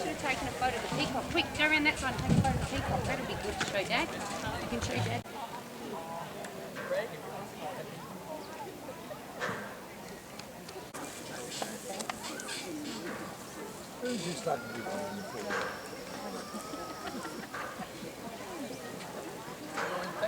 Should have taken a photo of the peacock. Quick, go around that side and take a photo of the peacock. That'll be good to show Dad. You can show Dad. Who's this like?